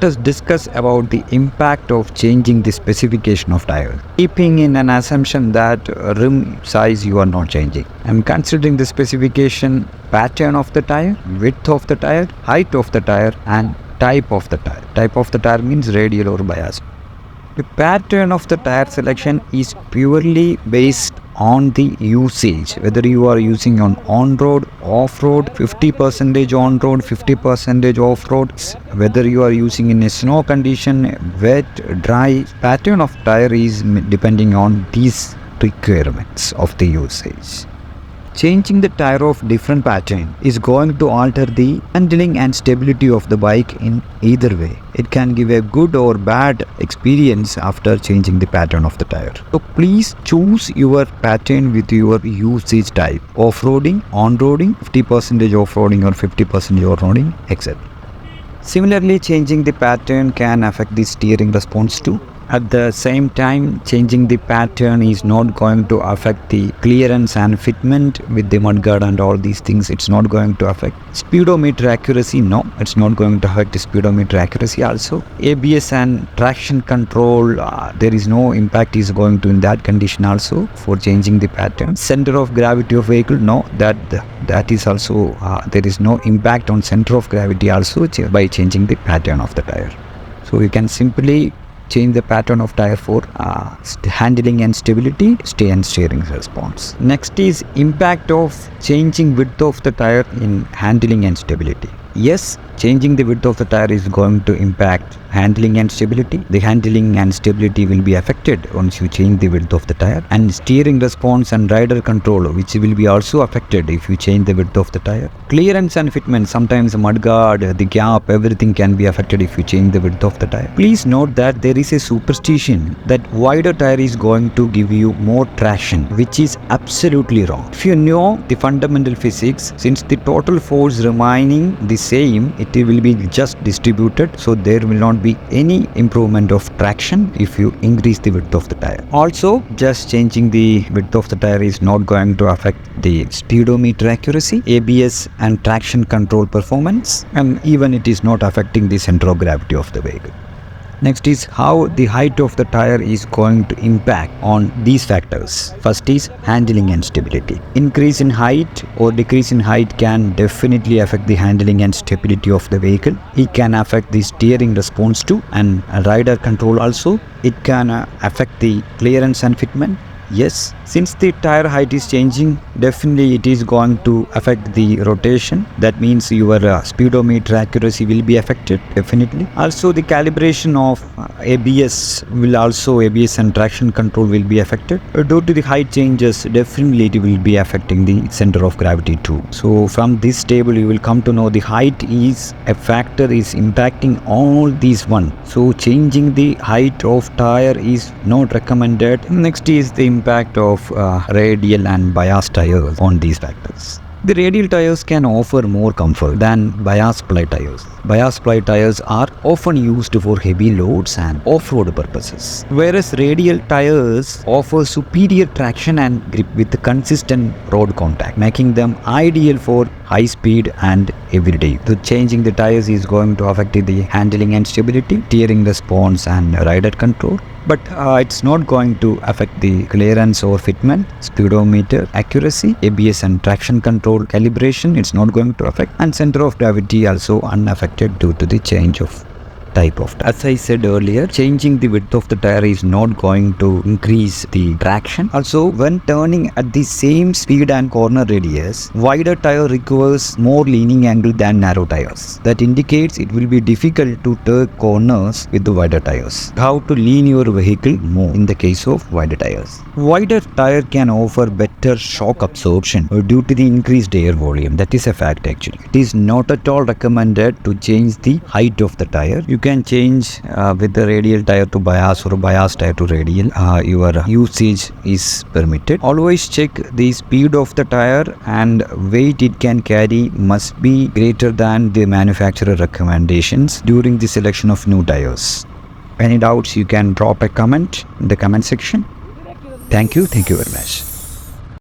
let us discuss about the impact of changing the specification of tire. Keeping in an assumption that rim size you are not changing. I'm considering the specification pattern of the tire, width of the tire, height of the tire, and type of the tire. Type of the tire means radial or bias. The pattern of the tire selection is purely based on the usage, whether you are using on-road, off-road, 50% on-road, 50% off-road, whether you are using in a snow condition, wet, dry. Pattern of tire is depending on these requirements of the usage. Changing the tire of different pattern is going to alter the handling and stability of the bike in either way. It can give a good or bad experience after changing the pattern of the tire. So please choose your pattern with your usage type. Off-roading, on-roading, 50% off-roading or 50% on-roading, etc. Similarly, changing the pattern can affect the steering response too. At the same time, changing the pattern is not going to affect the clearance and fitment with the mudguard and all these things. It's not going to affect speedometer accuracy. No, it's not going to affect the speedometer accuracy also. ABS and traction control, there is no impact is going to in that condition also for changing the pattern. Center of gravity of vehicle, no, that is also, there is no impact on center of gravity also by changing the pattern of the tire. So you can simply change the pattern of tire for handling and stability, and steering response. Next is impact of changing width of the tire in handling and stability. Yes, changing the width of the tire is going to impact handling and stability. The handling and stability will be affected once you change the width of the tire, and steering response and rider control, which will be also affected if you change the width of the tire. Clearance and fitment, sometimes the mudguard, the gap, everything can be affected if you change the width of the tire. Please note that there is a superstition that wider tire is going to give you more traction, which is absolutely wrong. If you know the fundamental physics, since the total force remaining the same, it will be just distributed, so there will not be any improvement of traction if you increase the width of the tire. Also, just changing the width of the tire is not going to affect the speedometer accuracy, ABS and traction control performance, and even it is not affecting the center of gravity of the vehicle. Next is how the height of the tire is going to impact on these factors. First is handling and stability. Increase in height or decrease in height can definitely affect the handling and stability of the vehicle. It can affect the steering response too, and rider control also. It can affect the clearance and fitment. Yes, since the tire height is changing, definitely it is going to affect the rotation. That means your speedometer accuracy will be affected, definitely. Also, the calibration of ABS and traction control will be affected. Due to the height changes, definitely it will be affecting the center of gravity too. So from this table, you will come to know the height is a factor is impacting all these one. So changing the height of tire is not recommended. Next is the impact of radial and bias tires on these factors. The radial tires can offer more comfort than bias ply tires. Bias ply tires are often used for heavy loads and off-road purposes, whereas radial tires offer superior traction and grip with consistent road contact, making them ideal for high speed and everyday. So changing the tires is going to affect the handling and stability, steering response and rider control. But it's not going to affect the clearance or fitment, speedometer accuracy, ABS and traction control calibration. It's not going to affect, and center of gravity also unaffected due to the change of type of tire. As I said earlier, changing the width of the tire is not going to increase the traction. Also, when turning at the same speed and corner radius, wider tire requires more leaning angle than narrow tires. That indicates it will be difficult to turn corners with the wider tires. How to lean your vehicle more in the case of wider tires. Wider tire can offer better shock absorption due to the increased air volume. That is a fact actually. It is not at all recommended to change the height of the tire. You can change with the radial tire to bias or bias tire to radial. Your usage is permitted. Always check the speed of the tire and weight it can carry must be greater than the manufacturer recommendations during the selection of new tires. Any doubts, you can drop a comment in the comment section. Thank you very much.